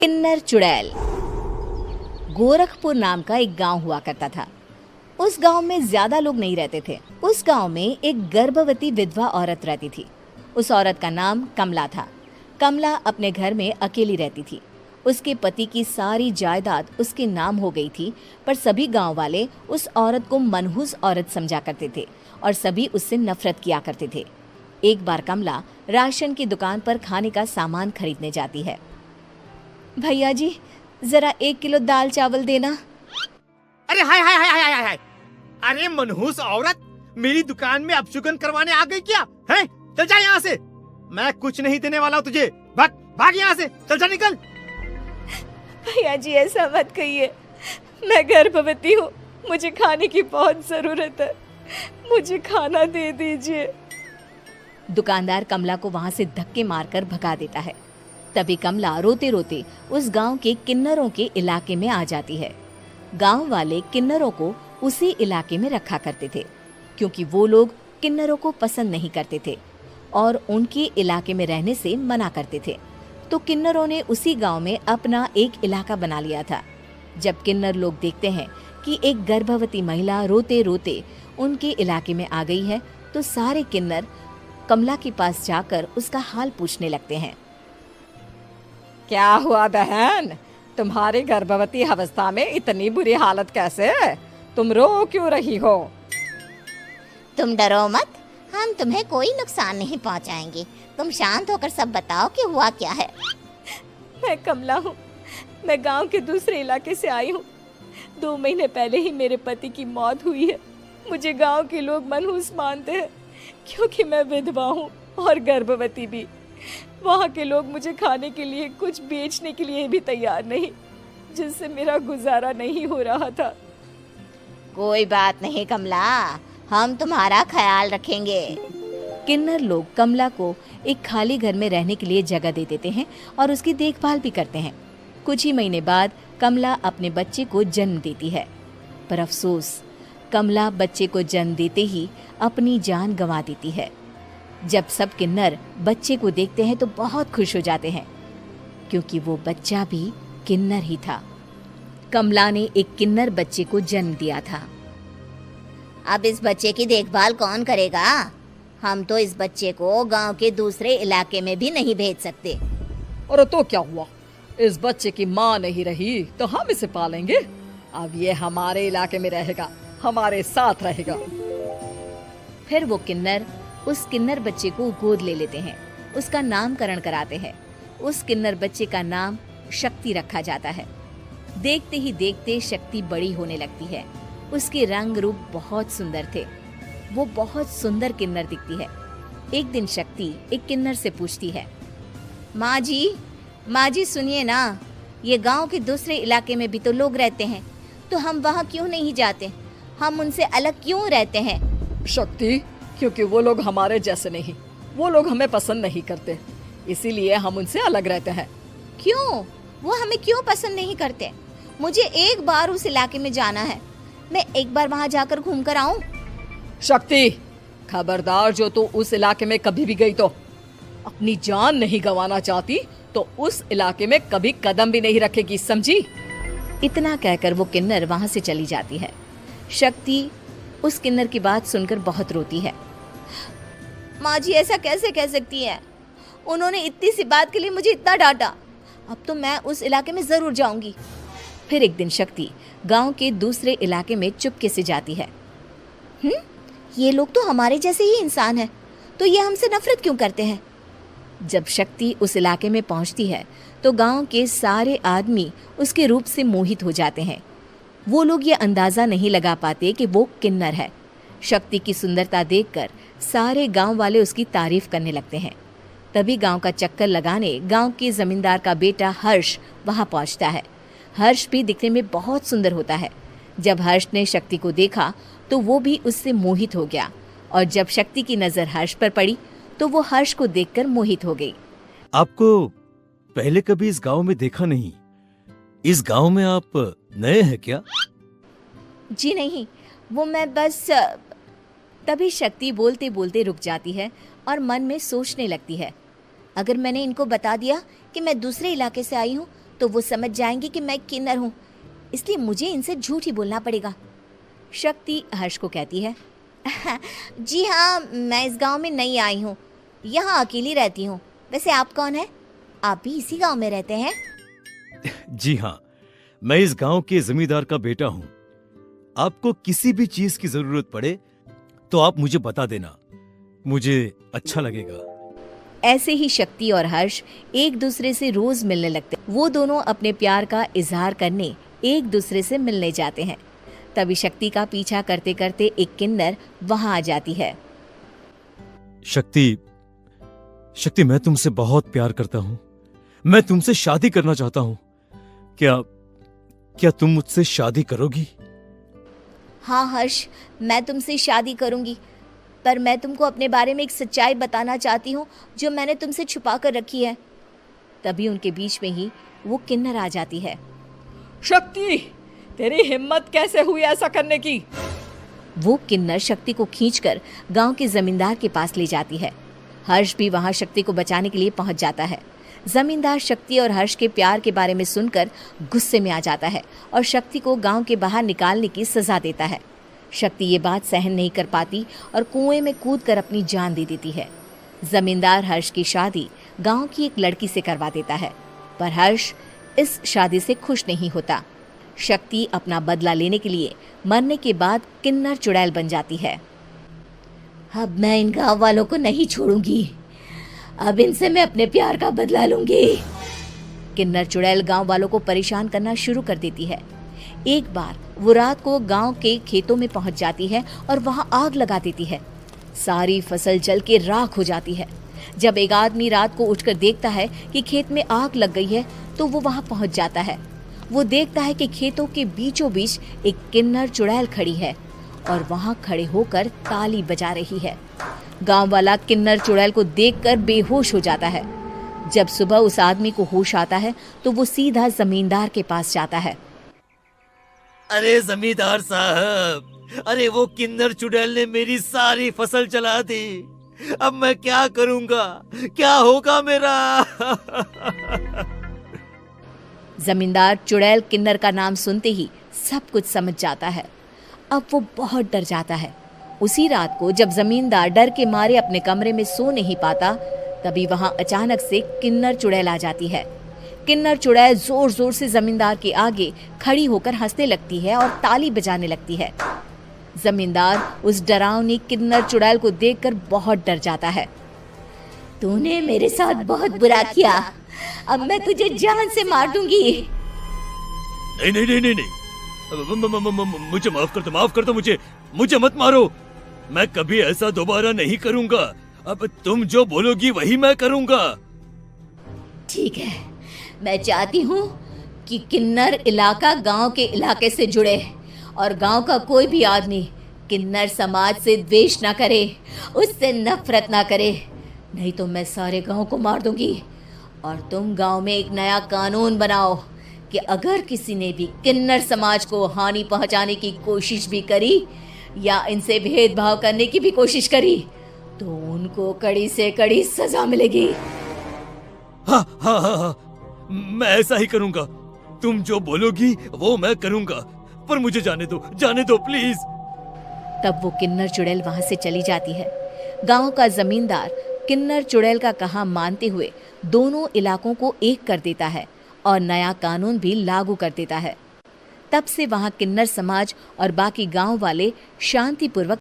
किन्नर चुड़ैल। गोरखपुर नाम का एक गांव हुआ करता था। उस गांव में ज्यादा लोग नहीं रहते थे। उस गांव में एक गर्भवती विधवा औरत रहती थी। उस औरत का नाम कमला था। कमला अपने घर में अकेली रहती थी। उसके पति की सारी जायदाद उसके नाम हो गई थी, पर सभी गांव वाले उस औरत को मनहूस औरत समझा करते थे और सभी उससे नफरत किया करते थे। एक बार कमला राशन की दुकान पर खाने का सामान खरीदने जाती है। भैया जी, जरा 1 किलो दाल चावल देना। अरे हाय हाय हाय हाय हाय हाय! अरे मनहूस औरत, मेरी दुकान में अपशुगन करवाने आ गई क्या? हैं? चल जा यहाँ से। मैं कुछ नहीं देने वाला हूँ तुझे। भाग भाग यहाँ से, चल जा, निकल। भैया जी, ऐसा मत कहिए। मैं गर्भवती हूँ, मुझे खाने की बहुत जरूरत है। मुझे खाना दे दीजिए। दुकानदार कमला को वहां से धक्के मारकर भगा देता है। तभी कमला रोते रोते उस गांव के किन्नरों के इलाके में आ जाती है। गांव वाले किन्नरों को उसी इलाके में रखा करते थे, क्योंकि वो लोग किन्नरों को पसंद नहीं करते थे और उनके इलाके में रहने से मना करते थे। तो किन्नरों ने उसी गांव में अपना एक इलाका बना लिया था। जब किन्नर लोग देखते हैं कि एक गर्भवती महिला रोते रोते उनके इलाके में आ गई है, तो सारे किन्नर कमला के पास जाकर उसका हाल पूछने लगते हैं। क्या हुआ बहन, तुम्हारी गर्भवती अवस्था में इतनी बुरी हालत कैसे है? तुम रो क्यों रही हो? तुम डरो मत, हम तुम्हें कोई नुकसान नहीं पहुंचाएंगे। तुम शांत होकर सब बताओ कि हुआ क्या है। मैं कमला हूँ। मैं गांव के दूसरे इलाके से आई हूँ। 2 महीने पहले ही मेरे पति की मौत हुई है। मुझे गांव के लोग मनहूस मानते हैं, क्योंकि मैं विधवा हूँ और गर्भवती भी। वहाँ के लोग मुझे खाने के लिए कुछ बेचने के लिए भी तैयार नहीं, जिससे मेरा गुजारा नहीं हो रहा था। कोई बात नहीं कमला, हम तुम्हारा ख्याल रखेंगे। किन्नर लोग कमला को एक खाली घर में रहने के लिए जगह दे देते हैं और उसकी देखभाल भी करते हैं। कुछ ही महीने बाद कमला अपने बच्चे को जन्म देती है, पर अफसोस, कमला बच्चे को जन्म देते ही अपनी जान गंवा देती है। जब सब किन्नर बच्चे को देखते हैं तो बहुत खुश हो जाते हैं, क्योंकि वो बच्चा भी किन्नर ही था। कमला ने एक किन्नर बच्चे को जन्म दिया था। अब इस बच्चे की देखभाल कौन करेगा? हम तो इस बच्चे को गांव के दूसरे इलाके में भी नहीं भेज सकते। और तो क्या हुआ, इस बच्चे की माँ नहीं रही तो हम इसे पालेंगे। अब ये हमारे इलाके में रहेगा, हमारे साथ रहेगा। फिर वो किन्नर उस किन्नर बच्चे को गोद ले लेते हैं, उसका नामकरण कराते हैं। उस किन्नर बच्चे का नाम शक्ति रखा जाता है। देखते ही देखते शक्ति बड़ी होने लगती है। उसके रंग रूप बहुत सुंदर थे। वो बहुत सुंदर किन्नर दिखती है। एक दिन शक्ति एक किन्नर से पूछती है, माँ जी सुनिए ना, ये गांव के दूसरे इलाके में भी तो लोग रहते हैं, तो हम वहाँ क्यों नहीं जाते? हम उनसे अलग क्यों रहते हैं? शक्ति, क्योंकि वो लोग हमारे जैसे नहीं, वो लोग हमें पसंद नहीं करते, इसीलिए हम उनसे अलग रहते हैं। क्यों? वो हमें क्यों पसंद नहीं करते? मुझे एक बार उस इलाके में जाना है। मैं एक बार वहाँ जाकर घूम कर आऊँ। शक्ति, खबरदार, जो तू उस इलाके में कभी भी गई तो अपनी जान नहीं गंवाना चाहती तो उस इलाके में कभी कदम भी नहीं रखेगी, समझी? इतना कहकर वो किन्नर वहाँ से चली जाती है। शक्ति उस किन्नर की बात सुनकर बहुत रोती है। माँ जी, ऐसा कैसे कह सकती है? उन्होंने इतनी सी बात के लिए मुझे इतना डांटा। अब तो मैं उस इलाके में जरूर जाऊंगी। फिर एक दिन शक्ति गांव के दूसरे इलाके में चुपके से जाती है। ये लोग तो हमारे जैसे ही इंसान हैं, तो ये हमसे नफरत क्यों करते हैं? जब शक्ति उस इलाके में पहुंचती है तो गांव के सारे आदमी उसके रूप से मोहित हो जाते हैं। वो लोग ये अंदाजा नहीं लगा पाते कि वो किन्नर है। शक्ति की सुंदरता देखकर सारे गांव वाले उसकी तारीफ करने लगते हैं। तभी गांव का चक्कर लगाने गांव के जमींदार का बेटा हर्ष वहां पहुंचता है। हर्ष भी दिखने में बहुत सुंदर होता है। जब हर्ष ने शक्ति को देखा तो वो भी उससे मोहित हो गया, और जब शक्ति की नजर हर्ष पर पड़ी तो वो हर्ष को देखकर मोहित हो गई। आपको पहले कभी इस गांव में देखा नहीं। इस गांव में आप नए हैं क्या? जी नहीं, वो मैं बस। तभी शक्ति बोलते बोलते रुक जाती है और मन में सोचने लगती है, अगर मैंने इनको बता दिया कि मैं दूसरे इलाके से आई हूँ तो वो समझ जाएंगे कि मैं किन्नर हूँ, इसलिए मुझे इनसे झूठ ही बोलना पड़ेगा। शक्ति हर्ष को कहती है, जी हाँ, मैं इस गांव में नई आई हूँ, यहाँ अकेली रहती हूँ। वैसे आप कौन है? आप भी इसी गांव में रहते हैं? जी हाँ, मैं इस गांव के जमींदार का बेटा हूँ। आपको किसी भी चीज की जरूरत पड़े तो आप मुझे बता देना, मुझे अच्छा लगेगा। ऐसे ही शक्ति और हर्ष एक दूसरे से रोज मिलने लगते। वो दोनों अपने प्यार का इजहार करने एक दूसरे से मिलने जाते हैं। तभी शक्ति का पीछा करते करते एक किन्नर वहां आ जाती है। शक्ति, शक्ति, मैं तुमसे बहुत प्यार करता हूँ। मैं तुमसे शादी करना चाहता हूँ। क्या तुम मुझसे शादी करोगी? हाँ हर्ष, मैं तुमसे शादी करूंगी, पर मैं तुमको अपने बारे में एक सच्चाई बताना चाहती हूँ जो मैंने तुमसे छुपा कर रखी है। तभी उनके बीच में ही वो किन्नर आ जाती है। शक्ति, तेरी हिम्मत कैसे हुई ऐसा करने की? वो किन्नर शक्ति को खींचकर गांव के जमींदार के पास ले जाती है। हर्ष भी वहां शक्ति को बचाने के लिए पहुंच जाता है। जमींदार शक्ति और हर्ष के प्यार के बारे में सुनकर गुस्से में आ जाता है और शक्ति को गांव के बाहर निकालने की सजा देता है। शक्ति ये बात सहन नहीं कर पाती और कुएं में कूदकर अपनी जान दे देती है। जमींदार हर्ष की शादी गांव की एक लड़की से करवा देता है, पर हर्ष इस शादी से खुश नहीं होता। शक्ति अपना बदला लेने के लिए मरने के बाद किन्नर चुड़ैल बन जाती है। अब मैं इन गांव वालों को नहीं छोड़ूंगी, अब इनसे मैं अपने प्यार का बदला लूंगी। किन्नर चुड़ैल गांव वालों को परेशान करना शुरू कर देती है। एक बार वो रात को गांव के खेतों में पहुंच जाती है और वहां आग लगा देती है। सारी फसल जल के राख हो जाती है। जब एक आदमी रात को उठकर देखता है कि खेत में आग लग गई है तो वो वहां पहुंच जाता है। वो देखता है कि खेतों के बीचों बीच एक किन्नर चुड़ैल खड़ी है और वहां खड़े होकर ताली बजा रही है। गांव वाला किन्नर चुड़ैल को देखकर बेहोश हो जाता है। जब सुबह उस आदमी को होश आता है तो वो सीधा जमींदार के पास जाता है। अरे जमींदार साहब, अरे वो किन्नर चुड़ैल ने मेरी सारी फसल जला दी। अब मैं क्या करूंगा? क्या होगा मेरा? जमींदार चुड़ैल किन्नर का नाम सुनते ही सब कुछ समझ जाता है। अब वो बहुत डर जाता है। उसी रात को जब जमींदार डर के मारे अपने कमरे में सो नहीं पाता, तभी वहां अचानक से किन्नर चुड़ैल आ जाती है। किन्नर चुड़ैल जोर जोर से जमींदार के आगे खड़ी होकर हंसने लगती है और ताली बजाने लगती है। जमींदार उस डरावनी किन्नर चुड़ैल को देखकर बहुत डर जाता है। तूने मेरे साथ बहुत बुरा किया, अब मैं तुझे जान से मार दूंगी। नहीं नहीं नहीं नहीं नहीं, मुझे माफ कर दो, मुझे मत मारो। मैं कभी ऐसा दोबारा नहीं करूंगा। अब तुम जो बोलोगी वही मैं करूंगा। ठीक है, मैं चाहती हूँ कि किन्नर इलाका गांव के इलाके से जुड़े और गांव का कोई भी आदमी किन्नर समाज से द्वेष ना करे, उससे नफरत ना करे, नहीं तो मैं सारे गांव को मार दूंगी। और तुम गांव में एक नया कानून बनाओ कि अगर किसी ने भी किन्नर समाज को हानि पहुंचाने की कोशिश भी करी या इनसे भेदभाव करने की भी कोशिश करी तो उनको कड़ी से कड़ी सजा मिलेगी। हाँ हाँ हाँ हाँ, मैं ऐसा ही करूंगा। तुम जो बोलोगी वो मैं करूंगा, पर मुझे जाने दो प्लीज। तब वो किन्नर चुड़ैल वहां से चली जाती है। गांव का जमींदार किन्नर चुड़ैल का कहा मानते हुए दोनों इलाकों को एक कर देता है और नया कानून भी लागू कर देता है। तब से वहां किन्नर समाज और बाकी गांव वाले शांतिपूर्वक